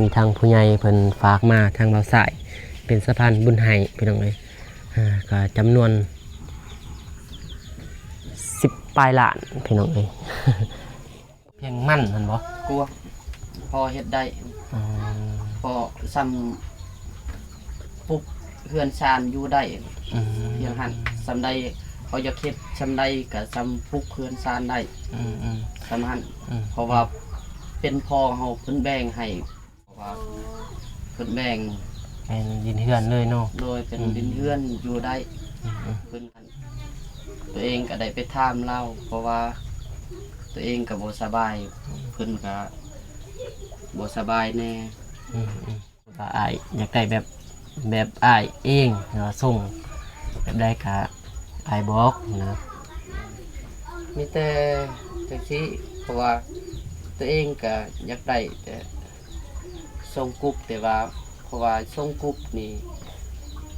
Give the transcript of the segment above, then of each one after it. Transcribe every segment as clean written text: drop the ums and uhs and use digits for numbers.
มีทางผู้ใหญ่เพิ่นฝากมาทางเบาสายเป็นสะพานบุญให้พี่น้องเอ้ยก็จำนวน10 ปลายล้านพี่น้องเอ้ย เพียงมั่นนั่นบ่กลัวพอเฮ็ดได้พอซ้ำปุ๊บเฮือนชานอยู่ได้เพียงหันซ้ำใดเขาจะเฮ็ดซ้ำใดก็ซ้ำปุ๊บเฮือนชานได้ซ้ำหันเพราะว่าเป็นพ่อเฮาเพิ่นแบ่งให้เพราะว่าเพิ่นแบ่งเป็นดินเฮือนเลยเนาะโดยเป็นดินเฮือนอยู่ได้เพิ่นตัวเองก็ได้ไปถามเล่าเพราะว่าตัวเองก็บ่สบายเพิ่นก็บ่สบายแน่ก็อ้ายอยากได้แบบอ้ายเองส่งแบบได้ก็อ้ายบอกนะมีแต่จังซี่เพราะว่าตัวเองก็อยากได้แต่ส่งกุ๊บแต่ว่าเพราะว่าส่งกุ๊บนี่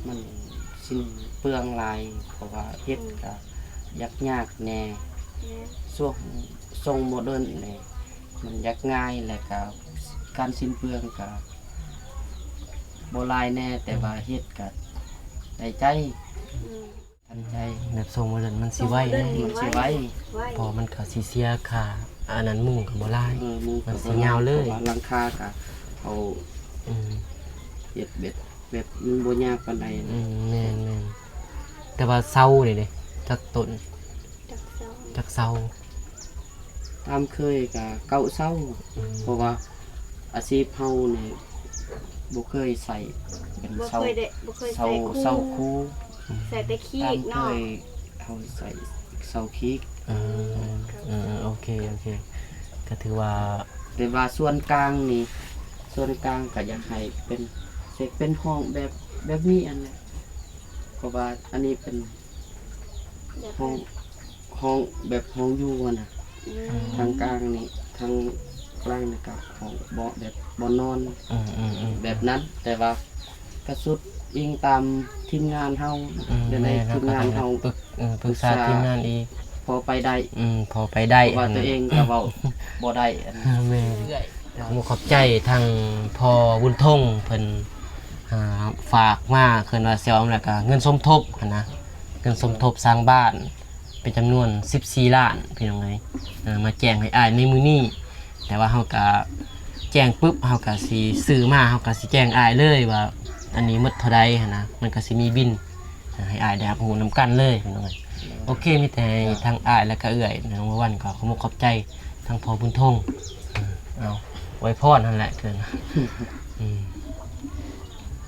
มันสิ้นเปลืองหลายเพราะว่าเฮ็ดก็ยากแน่ช่วงส่งโมเดิร์นนี่มันยากง่ายและก็การสิ้นเปลืองก็บ่หลายแน่แต่ว่าเฮ็ดก็ได้ใจทันใจแบบส่งโมเดิร์นมันสิไว้มันสิไว้พอมันก็สิเสียค่าอันนั้นมุ้งก็บ่หลายมันสิยาวเลยหลังคาก็เอาเฮ็ดแบบมันบ่ยากปานใดแม่นๆแต่ว่าเซานี่เด้จักต้นจักเซาตามเคยก็เก่าเซาเพราะว่าอาชีพเฮานี่บ่เคยใส่เป็นเซาคูใส่แต่ขี้เนาะเฮาใส่เซาขี้โอเคก็ถือว่าแต่ว่าส่วนกลางนี่ส่วนกลางก็อยากให้เป็นห้องแบบนี้อันแหละเพราะว่าอันนี้เป็นห้องแบบห้องอยู่น่ะทางกลางนี่ทางกลางนะครับของเบาะแบบบ่นอนแบบนั้นแต่ว่ากระสุดอิงตามทีมงานเฮาเดี๋ยวในทีมงานเฮาปรึกษาทีมงานอีกพอไปได้ว่าตัวเองก็เว้าบ่ได้แม่ขอบใจทางพ่อบุญทงเพิ่นฝากมาเพิ่นว่าสิเอาแล้วก็เงินสมทบนะเงินสมทบสร้างบ้านเป็นจำนวน14 ล้านพี่น้องเอ้ยมาแจ้งให้อ้ายในมื้อนี้แต่ว่าเฮาก็แจ้งปุ๊บเฮาก็สิซื้อมาเฮาก็สิแจ้งอ้ายเลยว่าอันนี้หมดเท่าใดนะมันก็สิมีบิลให้อ้ายได้รับรู้นำกันเลยพี่น้องเอ้ยโอเคมีแต่ทางอ้ายแล้วก็เอื้อยน้องวันก็ขอบใจทางพ่อบุญทงเอาไว้พรนั่นแหละเกิน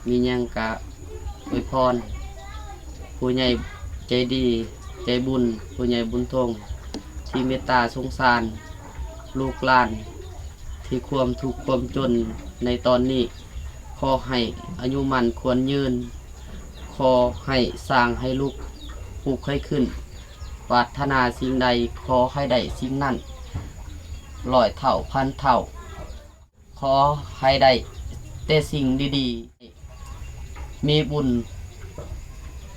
มีหยังก็อวยพรผู้ใหญ่ใจดีใจบุญผู้ใหญ่บุญทงที่เมตตาสงสารลูกหลานที่ความทุกข์ความจนในตอนนี้ขอให้อายุมันควรยืนขอให้สร้างให้ลูกปลูกให้ขึ้นปรารถนาสิ่งใดขอให้ได้สิ่งนั้น100 เท่าพันเท่าขอให้ได้แต่สิ่งดีๆมีบุญ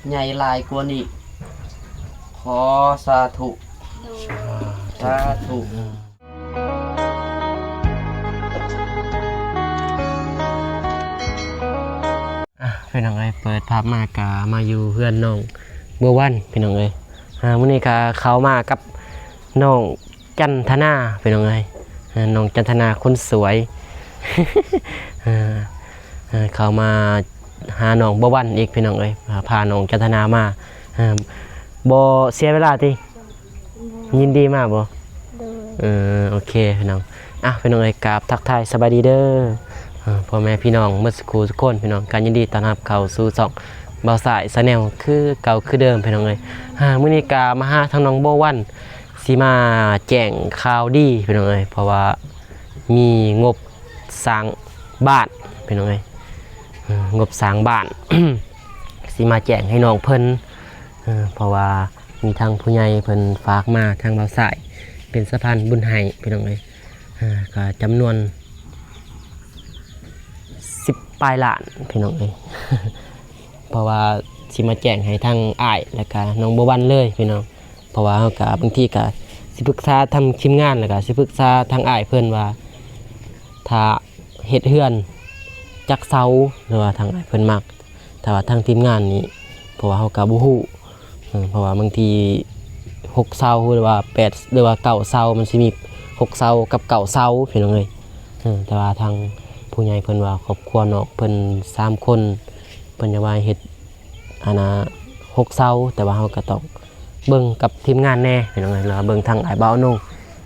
ใหญ่หลายกว่านี้ขอสาธุสาธุพี่น้องเอ้ยเปิดภาพมากามาอยู่เพื่อนน้องบัววันพี่น้องเอ้ยมื้อนี้ก็เข้ามากับน้องจันทนาพี่น้องเอ้ยน้องจันทนาคนสวยเข้ามาหาน้องบัววันอีกพี่น้องเอ้ยพาน้องจันทนามาบ่เสียเวลาติยินดีมากบ่โอเคพี่น้องพี่น้องเอ้ยกราบทักทายสบายดีเด้อพ่อแม่พี่น้องเมื่อสักครู่ทุกคนพี่น้องการยินดีต้อนรับเข้าสู่ช่องบ่าวสายชาแนลคือเก่าคือเดิมพี่น้องเอ้ยมื้อนี้ก็มาหาทางน้องบัววันสิมาแจ้งข่าวดีพี่น้องเอ้ยเพราะว่ามีงบสร้างบ้านพี่น้องเอ้ยงบสร้างบ้าน สิมาแจ้งให้น้องเพิ่นเพราะว่ามีทางผู้ใหญ่เพิ่นฝากมาทางบ่าวสายเป็นสะพานบุญให้พี่น้องเอ้ยก็จำนวน10 ปลายล้านพี่น้องเอ้ย เพราะว่าสิมาแจ้งให้ทางอ้ายแล้วก็น้องบัววันเลยพี่น้องเพราะว่าเฮาก็บางทีก็สิปรึกษาทำทีมงานแล้วก็สิปรึกษาทางอ้ายเพิ่นว่าถ้า เฮ็ดเฮือนจักเซาหรือว่าทางอ้ายเพิ่นมักแต่ว่าทางทีมงานนี่เพราะว่าเฮาก็บ่ฮู้เพราะว่าบางที6เซาหรือว่า8หรือว่า9เซามันสิมี6เซากับ9เซาพี่น้องเอ้ยแต่ว่าทางผู้ใหญ่เพิ่นว่าครอบครัวเนาะเพิ่น3คนเพิ่นจะว่าเฮ็ดอันน่ะ6เซาแต่ว่าเฮาก็ต้องเบิ่งกับทีมงานแน่พี่น้องเอ้ยแล้วเบิ่งทางอ้ายบ่าวนง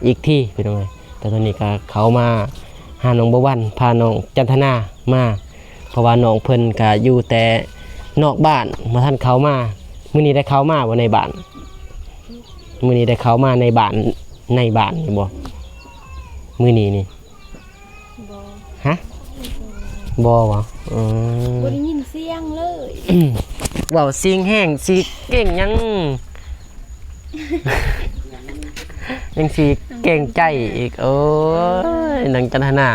อีกที่พี่น้องเอ้ยแต่ตอนนี้ก็เขามาหาน้องบ่วันพาน้องจันทนามาเพราะว่าน้องเพิ่นก็อยู่แต่นอกบ้านมาท่านเขามามื้อนี้ได้เขามาบ่ในบ้านมื้อนี้ได้เขามาในบ้านนี่บ่มื้อนี้นี่ บ่ ฮะบ่วะบ่ได้ยินเสียงเลย เว้าเสียงแห้งสิเก่งยัง ยังสิเก่งใจอีกโอ้ยนังจันทนา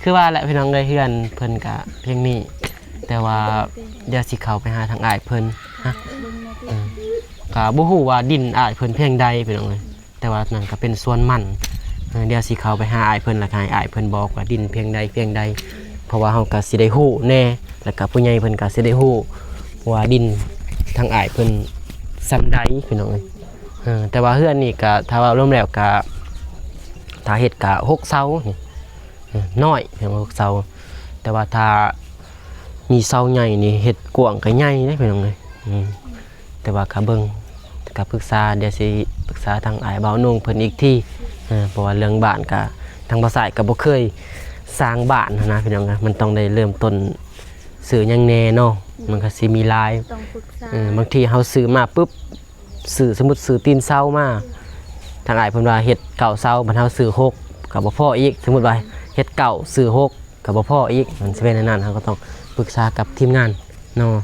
คือว่าแหละพี่น้องเลยเฮือนเพิ่นกะเพียงนี้แต่ว่าเดี๋ยวสิเข้าไปหาทางอ้ายเพิ่นฮะกะบ่ฮู้ว่าดินอ้ายเพิ่นเพียงใดพี่น้องเลยแต่ว่านั่นก็เป็นส่วนมันเดี๋ยวสิเข้าไปหาอ้ายเพิ่นแล้วก็ให้อ้ายเพิ่นบอกว่าดินเพียงใดเพราะว่าเฮาก็สิได้ฮู้แน่แล้วก็ผู้ใหญ่เพิ่นก็สิได้ฮู้ว่าดินทางอ้ายเพิ่นซำใดพี่น้องเอ้ยแต่ว่าเฮือนนี่ก็ถ้าว่ารวมแล้วก็ถ้าเฮ็ดก็6เสานี่น้อยเพียง6เสาแต่ว่าถ้ามีเสาใหญ่นี่เฮ็ดกว้างก็ใหญ่เด้พี่น้องเอ้ยแต่ว่าก็เบิ่งก็ปรึกษาเดี๋ยวสิปรึกษาทางอ้ายบ่าวนงเพิ่นอีกทีเพราะว่าเรื่องบ้านก็ทางภาษาก็บ่เคยสร้างบ้านนะพี่น้องนะมันต้องได้เริ่มต้นซื้อหยังแน่เนาะมันก็สิมีหลายต้องปรึกษาบางทีเฮาซื้อมาปุ๊บซื้อสมมุติซื้อตีนเสามาทางอ้ายเพิ่นว่าเฮ็ดเก่าเสาบัดเฮาซื้อ6ก็บ่พออีกสมมุติว่าเฮ็ดเก่าซื้อ6ก็บ่พออีกมันสิเป็นอันนั้นเฮาก็ต้องปรึกษากับทีมงานเนาะ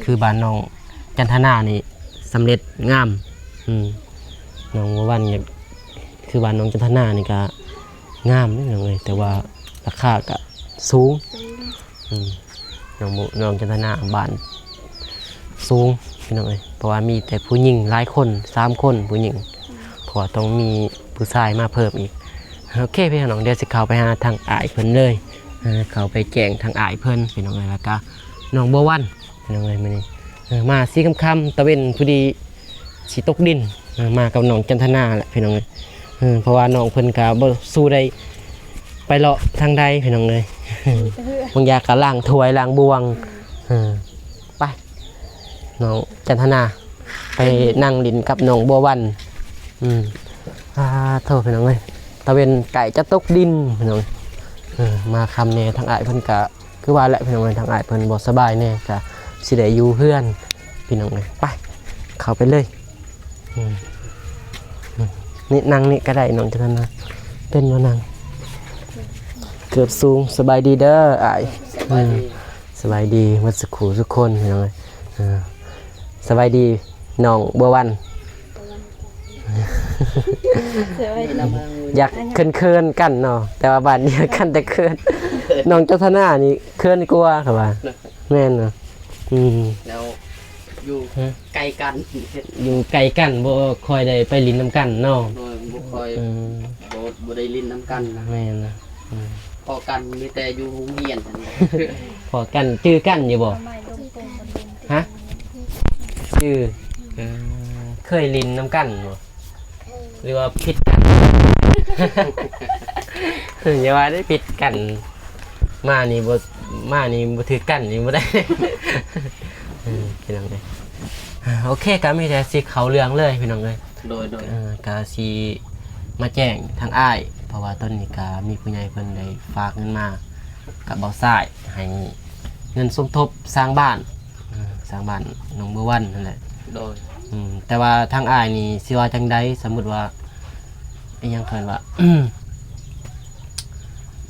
คือบ้านน้องจันทนานี่สำเร็จงามน้องวันเนี่ยคือบ้านน้องจันทนานี่ก็งามนิดหนึงเลยแต่ว่าราคาก็สูงน้องจันทนาบ้านสูงพี่น้องเอ้ยเพราะว่ามีแต่ผู้หญิงหลายคน3คนผู้หญิงเพราะว่าต้องมีผู้ชายมาเพิ่มอีกโอเคพี่น้องเดี๋ยวสิเข้าไปหาทางอ้ายเพิ่นเลยเข้าไปแจ้งทางอ้ายเพิ่นพี่น้องเอ้ยแล้วก็น้องบัววันพี่น้องเอ้ยมื้อนี้มาสิค่ำๆตะเวนพอดีสิตกดินมากับน้องจันทนาแหละพี่น้องเอ้ยเพราะว่าน้องเพิ่นก็บ่สู้ได้ไปเลาะทางใดพี่น้องเอ้ยบางอยากก็ล้างถ้วยล้างบวงไปน้องจันทนาไปนั่งดินกับน้องบัววันโทษพี่น้องเอ้ยตะเวนไก่จะตกดินพี่น้องมาคำแน่ทางอ้ายเพิ่นก็คือว่าแหละพี่น้องเอ้ยทางอ้ายเพิ่นบ่สบายแน่ก็สิได้อยู่เฮือนพี่น้องเอ้ยไปเข้าไปเลยนี่นั่งนี่ก็ได้น้องจันทนาเป็นบ่นั่งเกือบสูงสบายดีเด้ออ้ายสบายดีหมดสุขทุกคนพี่น้องเอ้ยสบายดีน้องบัววันอยากเคินกันเนาะแต่ว่าบ้านเดียวกันแต่เคินน้องเจ้าธนานี่เคินกลัวครับว่าแม่นเนาะแล้วอยู่ไกลกันอยู่ไกลกันบ่คอยได้ไปลิ้นน้ำกันเนาะบ่คอยบ่ได้ลิ้นน้ำกันนะแม่นนะพอกันมีแต่อยู่โรงเรียนพอกันชื่อกันอยู่บ่ฮะชื่อเคยลิ้นน้ำกันบ่หรือว่าผิดกันอย่าว่าได้ผิดกันมานี่บ่ถือกันนี่บ่ได้พี่น้องเอ้ยโอเคก็มีแต่สิเขาเรื่องเลยพี่น้องเอ้ยโดยก็สิมาแจ้งทางอ้ายเพราะว่าตอนนี้ก็มีผู้ใหญ่เพิ่นได้ฝากเงินมากับเบาซ้ายให้เงินสมทบสร้างบ้านน้องบัววันนั่นแหละโดยแต่ว่าทางอ้ายนี่สิว่าจังได๋สมมุติว่าอีหยังเพิ่นว่า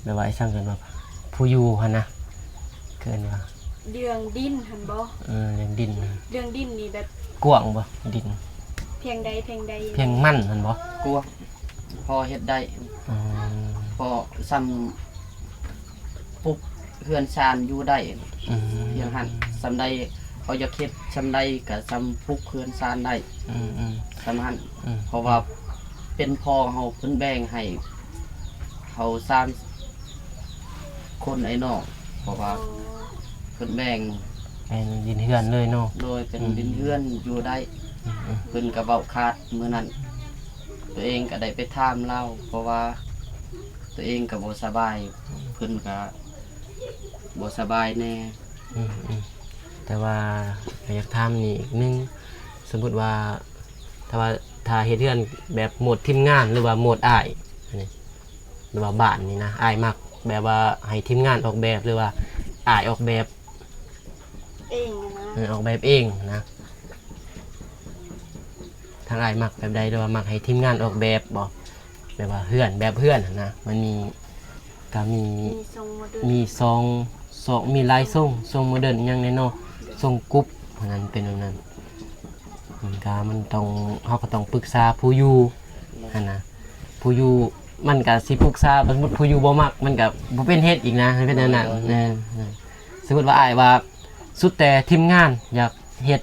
แบบว่าไอ้ช่างเพิ่นว่าผู้อยู่หั่นนะเกินว่าเรื่องดินหั่นบ่เรื่องดินนี่แบบกว้างบ่ดินเพียงใดเพียงมั่นหั่นบ่กลัวพอเฮ็ดได้พอซ้ำปุ๊บเฮือนชานอยู่ได้อย่างหั่นซ้ำใดเขาจะเฮ็ดซ้ำใดก็ซ้ำปุ๊บเฮือนชานได้ซ้ำหั่นเพราะว่าเป็นพ่อเฮาเพิ่นแบ่งให้เฮาสร้าง คนไอ้นอกเพราะว่า โอ้ เพิ่นแบ่ง เป็นดินเฮือนเลยเนาะ โดยเป็นดินเฮือนอยู่ได้เพิ่นก็เว้าขาดมื้อนั้นตัวเองก็ได้ไปถามเล่าเพราะว่าตัวเองก็บ่สบายเพิ่นก็บ่สบายแน่ อืมแต่ว่าอยากถามนี่อีกนึงสมมุติว่าถ้าเฮ็ดเฮือนแบบโหมดทีมงานหรือว่าโหมดอ้ายอันนี้หรือว่าบ้านนี่นะอ้ายมักแบบว่าให้ทีมงานออกแบบหรือว่าอ้ายออกแบบ เองอะนะ ออกแบบเองนะทางอ้ายมักแบบใดหรือว่ามักให้ทีมงานออกแบบบ่แบบว่าเฮือนแบบเฮือนน่ะนะมันมีก็มี มีทรงโมเดิร์น มีซองมีลายทรงโมเดิร์นอยังแน่เนาะทรงกรุ๊ปเพราะนั้นเป็นแบบนั้นมันต้องเฮาก็ต้องปรึกษาผู้อยู่หั่นนะผู้อยู่มันก็สิปรึกษาสมมุติผู้อยู่บ่มักมันก็บ่เป็นเฮ็ดอีกนะมันเป็นแนวนั้นสมมุติว่าอ้ายว่าสุดแต่ทีมงานอยากเฮ็ด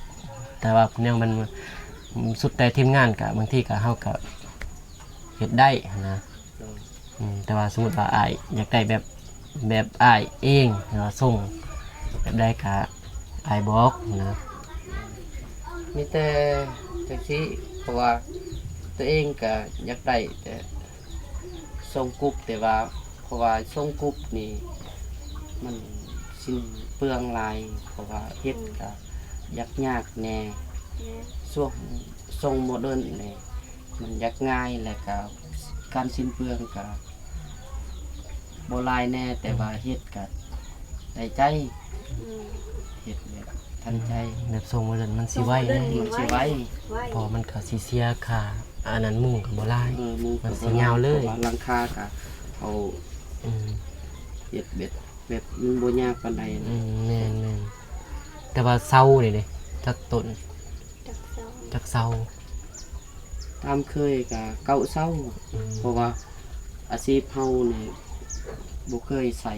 แต่ว่าแนวมันสุดแต่ทีมงานก็บางทีก็เฮาก็เฮ็ดได้นะแต่ว่าสมมุติว่าอ้ายอยากได้แบบอ้ายเองหรือว่าส่งแบบได้ก็อ้ายบอกนะ มีแต่จังซี่เพราะว่าตัวเองก็อยากได้แต่ทรงกรุ๊ปแต่ว่าเพราะว่าทรงกรุ๊ปนี่มันสิ้นเปลืองหลายเพราะว่าเฮ็ดก็ยากแน่ เนี่ย ช่วงทรงโมเดิร์นนี่มันยากง่ายและก็การสิ้นเปลืองก็บ่หลายแน่แต่ว่าเฮ็ดก็ได้ใจ อืม เฮ็ดแบบทันใจ แบบส่งมาเดินมันสิไว้ ทรง นะ โมเดิร์ มันสิไว้ ไว้ พอมันก็สิเสียค่าอันนั้นมุ่งกับบ่หลาย หมู่ มันสิยาวเลย พระหลังคาก็เอา อืม เฮ็ดแบบมันบ่ยากปานใดนะ แม่นแต่ว่าเซานี่เด้จักต้น จักเซา จักเซา ตามเคยก็เก่าเซาเพราะว่าอาชีพเฮานี่บ่เคยใส่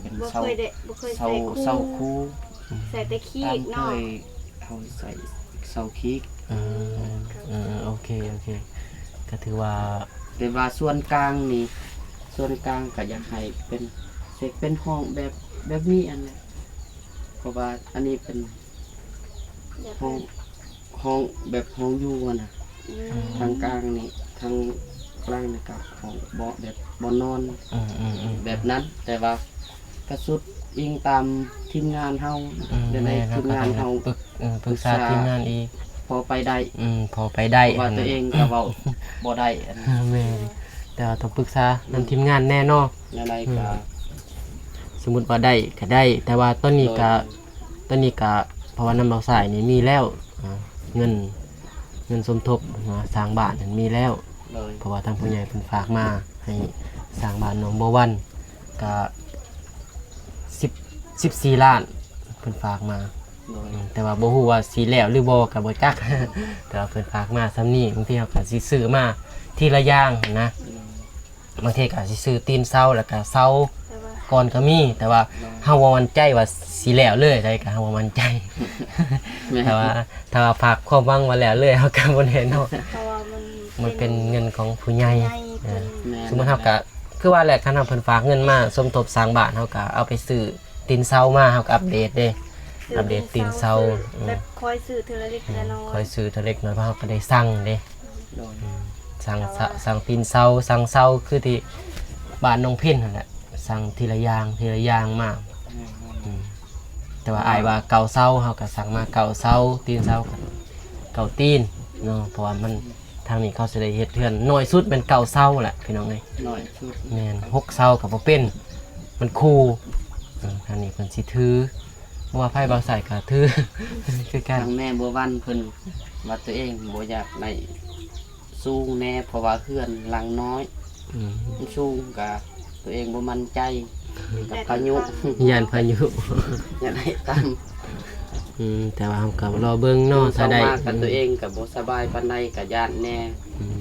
เป็น บ่ เซา เคยได้บ่เคย เซา ใส่ เซา คู่ คู ใส่แต่ขี้ ตาม อีก เค เนาะ ยเฮาใส่เซาคิก โอเคก็ถือว่า แต่ว่าส่วนกลางนี่ส่วนกลางก็อยากให้เป็นเสกเป็นห้องแบบนี้อันแหละเพราะว่าอันนี้เป็น อยาก ห้ ให้ องแบบห้องอยู่อะนะ อืม ทางกลางนี่ทางกลางนี่กับห้องเบาะแบบบ่นอน แบบนั้น แต่ว่ากระสุดอิงตามทีมงานเฮาเดี๋ยวในทีมงานเฮา ปรึกษาทีมงานอีก พอไปได้ พอไปได้ เพราะว่าตัวเองก็เว้าบ่ได้อัน แม่นแต่ว่าต้องปรึกษานํทีมงานแน่เนอน อะไรก็ สมมุติว่าได้ก็ได้ แต่ว่าตอนนี้ก็เพราะว่านำเราสายนี่มีแล้วเงินสมทบสร้างบ้านนั่นมีแล้ว เลย เพราะว่าทางผู้ใหญ่เพิ่นฝากมาให้สร้างบ้านหนองบัววันก็14 ล้านเพิ่นฝากมา เลย แต่ว่าบ่ฮู้ว่าสิแล้วหรือบ่ก็บ่จัก แต่ว่าเพิ่นฝากมาซ้ำนี้บางทีเฮาก็สิซื้อมาทีละอย่างนะบางทีก็สิซื้อตีนเสาแล้วก็เสา แต่ว่า ก่อนก็มีแต่ว่าเฮาบ่มั่นใจว่าสิแล้วเลยได้ก็เฮาบ่มั่นใจ แม่ แต่ว่าถ้าว่าฝากความหวังว่าแล้วเลยเฮาก็บ่แน่เนาะ เพราะว่ามันเป็นเงินของผู้ใหญ่ ใหญ่เพิ่น แม่ สมมุติเฮาก็คือว่าแหละคันเฮาเพิ่นฝากเงินมาสมทบสร้างบ้านเฮาก็เอาไปซื้อตีนเสามาเฮาก็อัปเดตเด้ อัปเดตตีนเสา แบบคอยซื้อเทื่อละเล็กเทื่อละน้อ คอย ยซื้อเท่าเล็กน้อยเพราะเฮาก็ได้สั่งเด้ โดย สั่งตีนเสาสั่งเสาคือที่บ้านน้องเพิ่นนั่นแหละสั่งทีละอย่างมาแต่ว่าอายว่าเก่าเสาเฮาก็สั่งมาเก่าเสาตีนเสาก็เก่าตีนเนาะเพราะว่ามันทางนี้เขาสิได้เฮ็ดเทือนน้อยสุดเป็นเก่าเสาแหละพี่น้องเอ้ย หน่อยชุด แม่น6เสาก็บ่เป็นมันคู่ทางนี้เพิ่นสิถือบ่ว่าไผบ่ใส่ก็ถือ คือกัน ทางแม่บัววันเพิ่นว่าตัวเองบ่อยากได้สูงแน่เพราะว่าเพื่อนหลังน้อย อืม มันสูงก็ตัวเองบ่มั่นใจกับพายุ ย่านพายุ อยากได้ตาม แต่ว่าเราก็รอเบิ่งเนาะถ้าได้ เข้มกับตัวเองก็บ่สบายปานใดก็ย่านแน่ อืม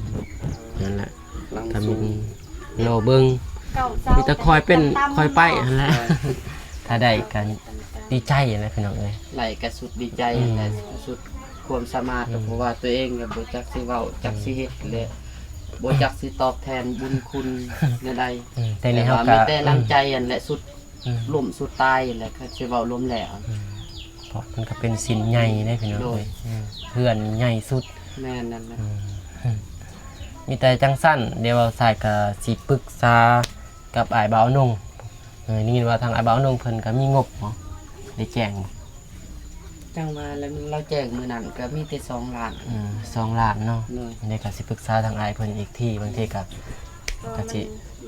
นั่นแหละ หลัง ถ้า สู มี ง รอเบิ่ง เก่าเซา มีแต่คอยเป็น ต่ำๆ คอยไปนั่นแหละ เออ ถ้าได้กันดีใจนะพี่น้องเอ้ย ไหลก็สุดดีใจแต่สุดความสามารถเพราะว่าตัวเองก็บ่จักสิเว้าจักสิเฮ็ดเลยบ่จักสิตอบแทนบุญคุณแนวใด แต่นี่เฮา ว่า ก็ มีแต่น้ำใจอันแหละสุด ล่มสุดตายแหละก็สิเว้าล้มแหล่ เพราะมันก็เป็นสินใหญ่ได้พี่น้องเอ้ยเพื่อนใหญ่สุด แม่นนั่นแหละ มีแต่จังสั้นเดี๋ยวเราใส่กับสิปรึกษากับอ้ายบ่าวนงนี่ว่าทางอ้ายบ่าวนงเพิ่นก็มีงบบ่ได้แจ้งบ่ จังมาแล้วเราแจ้งมื้อนั้นก็มีแต่2ล้าน 2 ล้านเนาะ เลย อันนี้ก็สิปรึกษาทางอ้ายเพิ่นอีกทีบางทีก็ ก็ ก็สิ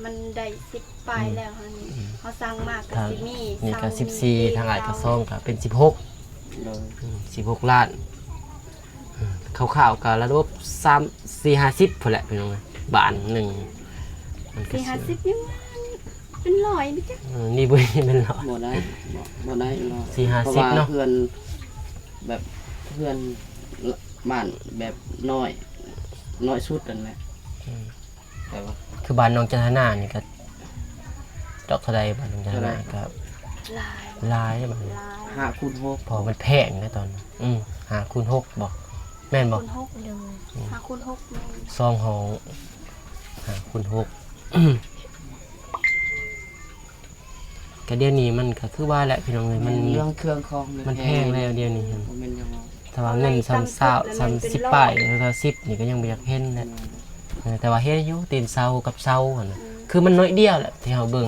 มันได้10ปลายแล้วค่ะนี่เขาสั่งมากก็ ทาง สิมี นี่ก็ เสา 14ทางอ้ายก็ซ่องก็เป็น16 เลย 16 ล้านคร่าวๆก็ระดับ3 4 50พุ่นแหละพี่น้องเอ้ยบ้านหนึงมันก็ 450ยังเป็นร้อยไม่จ้ะ นี่บ่เป็นหรอก บ่ได้บ่ได้เนาะ 4-50 เพราะว่า เนาะ เพื่อนแบบเพื่อนบ้านแบบน้อยสุดนั่นแหละแต่ว่า คือบ้านน้องจันทนานี่ก็ดอกเท่าใดบ้านน้องจันทนาก็ หลาย หลายบ้าน หลาย 5คูณ6 พอมันแพงนะตอนนั้น5คูณ6บอกแม่นบอก คูณ6เลย5คูณ6เลย ซองห้อง5คูณ6ก็เดี๋ยวนี้มันก็คือว่าแหละพี่น้องเอ้ยมัน เรื่องเครื่องของ มันแพงแล้วเดี๋ยวนี้ บ่แม่นยังว่า ถ้าว่าเงิน30ป้ายแล้วก็10นี่ก็ยังบ่อยากเห็นแหละแต่ว่าเฮ็ดอยู่ตีนเซากับเซาหั่นน่ะคือมันน้อยเดียวแหละที่เฮาเบิ่ง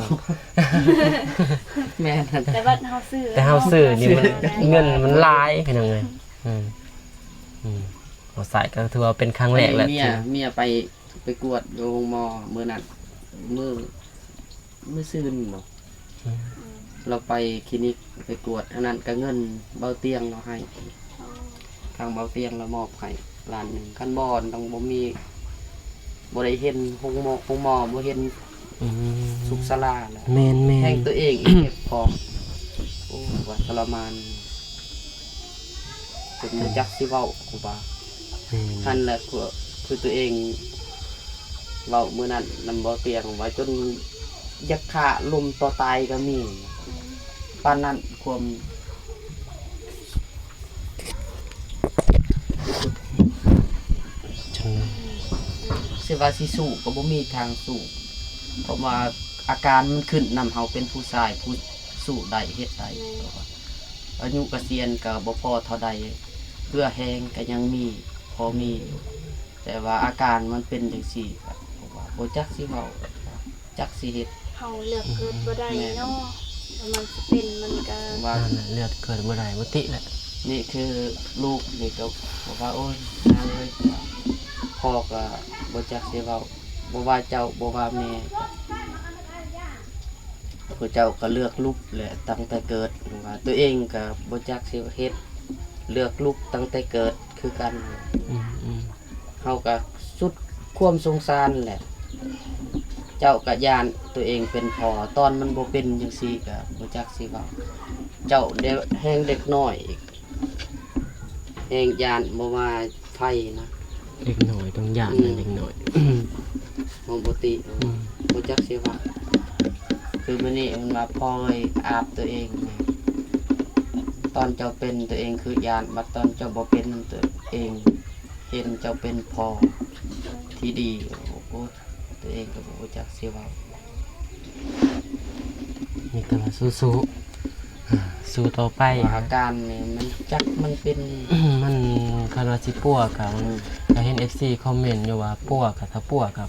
แม่นั่น แต่ว่าเฮาซื้อ แต่เฮาซื้อนี่มันเงินมันหลายพี่น้องเอ้ยเอาใส่ก็ถือว่าเป็นครั้งแรกแหละ เมีย ที่ เมียไปกวดโรงหมอมื้อนั้นมื้อซื่นบ่เราไปคลินิกไปกวดอันนั้นก็เงินเบาเตียงเราให้ทางเบาเตียงเรามอบให้ล้านหนึงคันบ่ต้องบ่มีบ่ได้เห็นห้องหมอบ่เห็นสุขศาลาแล้ว แม่น แห่ง ๆ ตัวเองอีกเก็บของโอ้ว่าทรมานเป็นบ่จักสิเว้าครูบาท่านแหละคือตัวเองเว้ามื้อนั้นนำบ่เตียงไว้จนอยากฆ่าลมต่อตายก็มีปานนั้นความ จน สิว่าสิสู้ก็บ่มีทางสู้เพราะว่าอาการมันขึ้นนำเฮาเป็นผู้ชายผู้สู้ได้เฮ็ดได้เพราะว่าอายุเกษียณก็บ่พอเท่าใดเพื่อแฮงก็ยังมีพอมีอยู่แต่ว่าอาการมันเป็นจังซี่ก็เพราะว่าบ่จักสิเว้าจักสิเฮ็ด เฮาเลือกเกิดบ่ได้เนาะมันสิเป็นมันก็ ว่า นั่นแหละเลือดเกิดบ่ได้บ่ติแหละ นี่คือลูกนี่ก็บอกว่าโอ้ยนางเลยพ่อก็บ่จักสิเว้าบ่ว่าเจ้าบ่ว่าแม่พระเจ้าก็เลือกลูกแหละตั้งแต่เกิดว่าตัวเองก็บ่จักสิเฮ็ดเลือกลูกตั้งแต่เกิดคือกัน เฮาก็สุดความสงสารแหละ เจ้าก็ย่านตัวเองเป็นพ่อตอนมันบ่เป็นจังซี่ก็บ่จักสิเว้าเจ้าเด็กแฮงเด็กน้อยอีกแฮงย่านบ่ว่าไผนะ เด็กน้อยต้องย่านนะเด็กน้อย มองบ่ติบ่จักสิเว้าคือมื้อนี้มันมาพ่อยอาบตัวเองนี่ตอนเจ้าเป็นตัวเองคือย่านบัดตอนเจ้าบ่เป็นตัวเองเห็นเจ้าเป็นพ่อที่ดีโอ้โหตัวเองก็บ่จักสิเว้า นี่ก็ว่าสู้ๆสู้ต่อไป ว่าอาการนี่มันจักมันเป็น มันคันว่าสิปัวกับก็เห็น FC คอมเมนต์อยู่ว่าปัวกับถ้าปัวกับ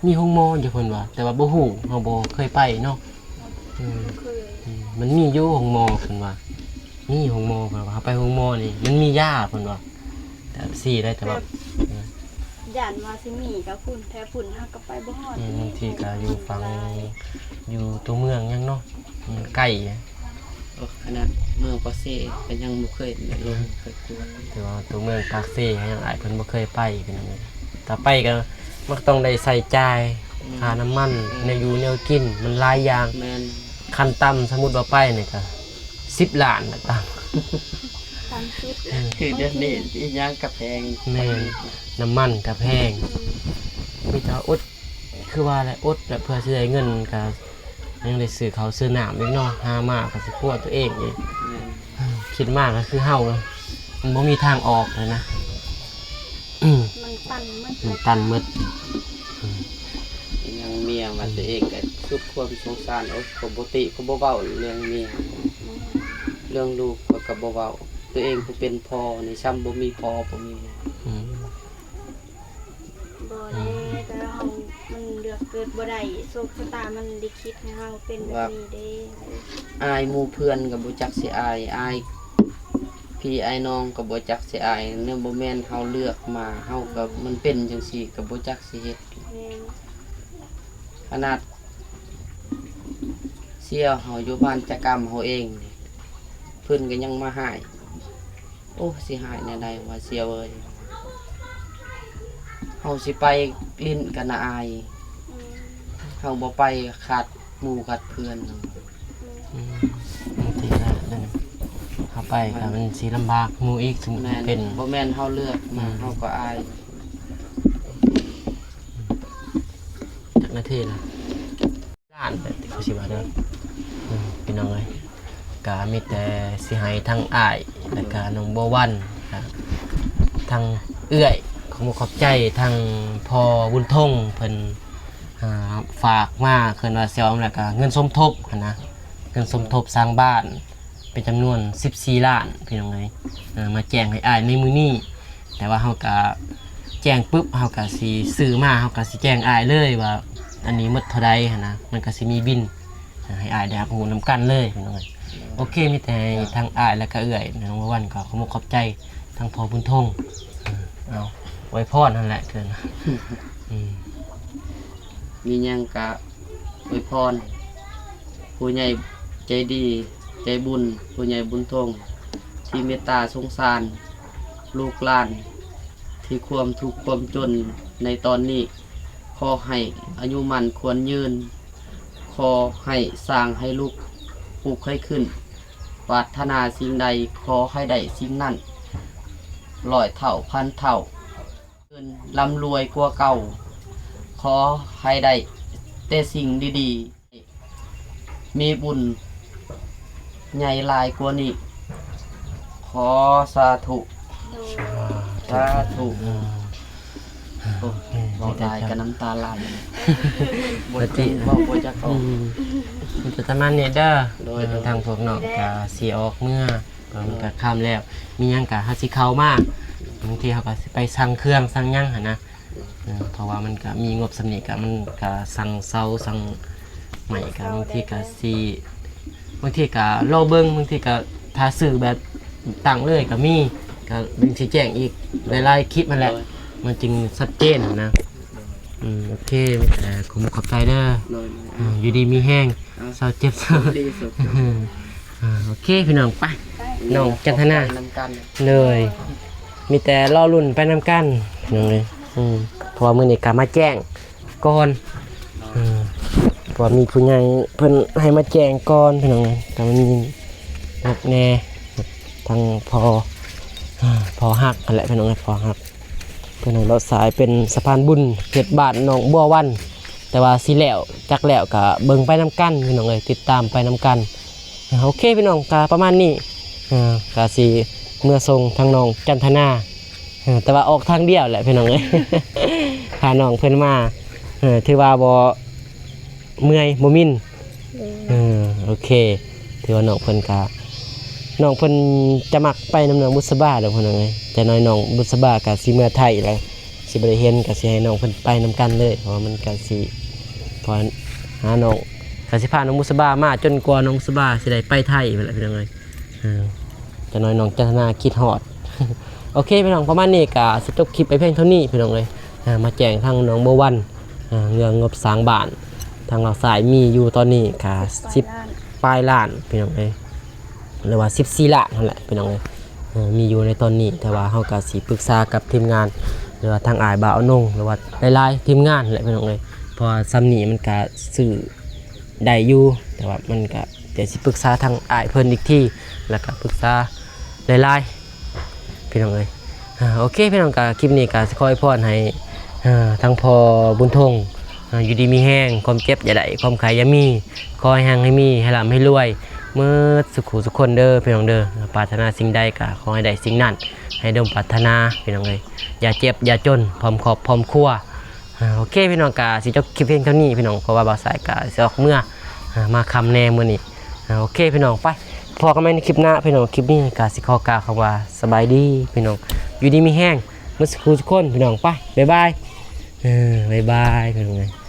มีห้องหมออยู่เพิ่นว่าแต่ว่าบ่ฮู้เฮาบ่เคยไปเนาะ คือ มันมีอยู่ห้องหมอเพิ่นว่ามีห้องหมอเพิ่นว่าเฮาไปห้องหมอนี่มันมียาเพิ่นว่าแต่ซี่ได้แต่ว่า ย่านว่าสิมีกับฝุ่นแท้ฝุ่นเฮาก็ไปบ่ฮอด บางทีก็อยู่ฝั่งอยู่ตัวเมืองยังเนาะใกล้ ขนาดเมืองปาเซ่ก็ยังบ่เคยได้ลงเคยกลัว แต่ว่าตัวเมืองปากเซ่ยังหลายเพิ่นบ่เคยไปเป็นจังไดถ้าไปก็มันก็ต้องได้ใส่จ่ายค่าน้ำมันแนวอยู่แนวกินมันหลายอย่าง แม่น ขั้นต่ำสมมุติว่าไปนี่ก็10 ล้านน่ะต่ำ ตามชุด คือเดี๋ยวนี้อีหยังก็แพง แม่นน้ำมันก็แพงมีแต่อดคือว่าแหละอดแล้วเพื่อสิได้เงินก็ยังได้ซื้อข้าวซื้อน้ำอีกเนาะหามาก็สิปวดตัวเองอีก แม่น คิดมากก็คือเฮาเลยมันบ่มีทางออกเลยนะ มันตันมัน มันตันหมด ยังเมีย ยว่าตัวเองก็สุดความสงสารปกติก็บ่เว้าเรื่องเมียเรื่องลูกก็บ่เว้าตัวเองผู้เป็นพ่อนี่ซ้ำบ่มีพ่อบ่มีแม่ อืม บ่ได้แต่เฮามันเลือกเกิดบ่ได้โชคชะตามันลิขิตให้เฮาเป็นแบบนี้เด้ อายหมู่เพื่อนก็บ่จักสิอายพี่อายน้องก็บ่จักสิอายเนื่องบ่แม่นเฮาเลือกมาเฮาก็มันเป็นจังซี่ก็บ่จักสิเฮ็ด แม่น ขนาดเสี่ยวเฮาอยู่บ้านจักรรมเฮาเองนี่เพิ่นก็ยังมาหายโอ้สิหายแนวใดว่าเสี่ยวเอ้ยเฮาสิไปลิ้นกันน่ะอาย อืม เฮาบ่ไปขาดหมู่ขาดเพื่อน อืมบางทีก็นั่นเข้าไปก็มันสิลำบากหมู่อีกถึง แม่น เป็น บ่แม่นเฮาเลือกมาเฮาก็อาย จักนาทีละล้านแบบที่เขาสิว่าเด้อพี่น้องเอ้ยก็มีแต่สิให้ทั้งอ้ายแล้วก็น้องบัววันก็ทั้งเอื้อยขอบใจทั้งพ่อบุญทงเพิ่นฝากมาเพิ่นว่าสิเอาแล้วก็เงินสมทบหันนะเงินสมทบสร้างบ้านเป็นจำนวน14ล้านพี่น้องเอ้ยมาแจ้งให้อ้ายในมื้อนี้แต่ว่าเฮาก็แจ้งปุ๊บเฮาก็สิซื้อมาเฮาก็สิแจ้งอ้ายเลยว่าอันนี้หมดเท่าใดหันนะมันก็สิมีบินให้อ้ายได้รับรู้นำกันเลยพี่น้องเอ้ยโอเคมีแต่ให้ทางอ้ายแล้วก็เอื้อยน้องบัววันก็ขอบใจทางพ่อบุญทงเอาไว้พรนั่นแหละเกินอืม มีหยังก็อวยพรผู้ใหญ่ใจดีใจบุญผู้ใหญ่บุญทงที่เมตตาสงสารลูกหลานที่ความทุกข์ความจนในตอนนี้ขอให้อายุมันควรยืนขอให้สร้างให้ลูกปลูกให้ขึ้นปรารถนาสิ่งใดขอให้ได้สิ่งนั้นร้อยเท่าพันเท่าร่ำรวยกว่าเก่าขอให้ได้แต่สิ่งดีๆมีบุญใหญ่หลายกว่านี้ขอสาธุ โดย สาธุโอ้บอกได้กับน้ำตาไหลบทติบอกบทจะออก มันจะประมาณนี้เด้อ โดย ทางพวกน้องก็สิออกเมื่อมันก็ค่ำแล้ว มีหยังก็เฮาสิเข้ามาบางทีเฮาก็สิไปสั่งเครื่องสั่งหยังหั่นนะเพราะว่ามันก็มีงบสำนี้ก็มันก็สั่งเซาสั่งใหม่ก็บางทีก็สิบางทีก็รอเบิ่งบางทีก็ถ้าซื้อแบบตั้งเลยก็มีก็ดึงสิแจ้งอีกหลายๆคลิปมันแหละ มันจึงชัดเจนนะโอเคขอบใจเด้อ โดย อยู่ดีมีแห้งเศร้าเจ็บเศร้า ดีสุด โอเคพี่น้องไปน้องจันทนา น้ำกัน เลยมีแต่รอรุ่นไปนำกันน้องเลยเพราะว่ามื้อนี้ก็มาแจ้งก่อนเพราะว่ามีผู้ใหญ่เพิ่นให้มาแจ้งก่อนพี่น้องเลยก็มันมีนักแน่ทางพอหักนั่นแหละพี่น้องเลยพอหักเพิ่นให้รถสายเป็นสะพานบุญเขตบ้านหนองบัววันแต่ว่าสิแล้วจักแล้วก็เบิ่งไปนำกันพี่น้องเลยติดตามไปนำกันโอเคพี่น้องก็ประมาณนี้ก็สิเมื่อส่งทางน้องจันทนาแต่ว่าออกทางเดียวแหละพี่น้องเอ้ย พาน้องเพิ่นมาถือว่าบ่เมื่อยบ่มินโอเคถือว่าน้องเพิ่นก็น้องเพิ่นจะมักไปนำน้องบุษบาเด้อพี่น้องเอ้ยแต่น้อยน้องบุษบาก็สิเมื่อไทยแล้วสิบ่ได้เห็นก็สิให้น้องเพิ่นไปนำกันเลยเพราะว่ามันก็สิพอหาน้องก็สิพาน้องบุษบามาจนกว่าน้องบุษบาสิได้ไปไทยนั่นแหละพี่น้องเอ้ยแต่น้อยน้องจันทนาคิดฮอด โอเคพี่น้องประมาณนี้ก็สิจบคลิปไปเพียงเท่านี้พี่น้องเลยมาแจ้งทางน้องโบวันเรื่องงบสร้างบ้านทางเราสายมีอยู่ตอนนี้ค่ะ10 ปลายล้านพี่น้องเลยหรือว่า14ล้านนั่นแหละพี่น้องเลยมีอยู่ในตอนนี้แต่ว่าเฮาก็สิปรึกษากับทีมงานหรือว่าทางอ้ายบ่าวนงหรือว่าหลายๆทีมงานแหละพี่น้องเลยเพราะว่าซ้ำนี้มันก็ซื้อได้อยู่แต่ว่ามันก็เดี๋ยวสิปรึกษาทางอ้ายเพิ่นอีกทีแล้วก็ปรึกษาหลายๆพี่น้องเอ้ยโอเคพี่น้องก็คลิปนี้ก็สิขอให้พรให้ทั้งพ่อบุญทงอยู่ดีมีแห้งความเจ็บอย่าได้ความขายอย่ามีขอให้หังให้มีให้ร่ำให้รวยเมื่อสุขสุขคนเด้อพี่น้องเด้อปรารถนาสิ่งใดก็ขอให้ได้สิ่งนั้นให้ดมปรารถนาพี่น้องเอ้ยอย่าเจ็บอย่าจนพร้อมครอบพร้อมครัว โอเคพี่น้องกาสิจบคลิปเพียงเท่านี้พี่น้องเพราะว่าบ่าวสายกาสิออกเมื่อมาคำแน่มื้อนี้โอเคพี่น้องไปพอกันใหม่ในคลิปหน้าพี่น้องคลิปนี้กาสิขอกล่าวคำว่าสบายดีพี่น้องอยู่ดีมีแห้งมื้อสักครู่ทุกคนพี่น้องไปบ๊ายบายบ๊ายบายพี่น้อง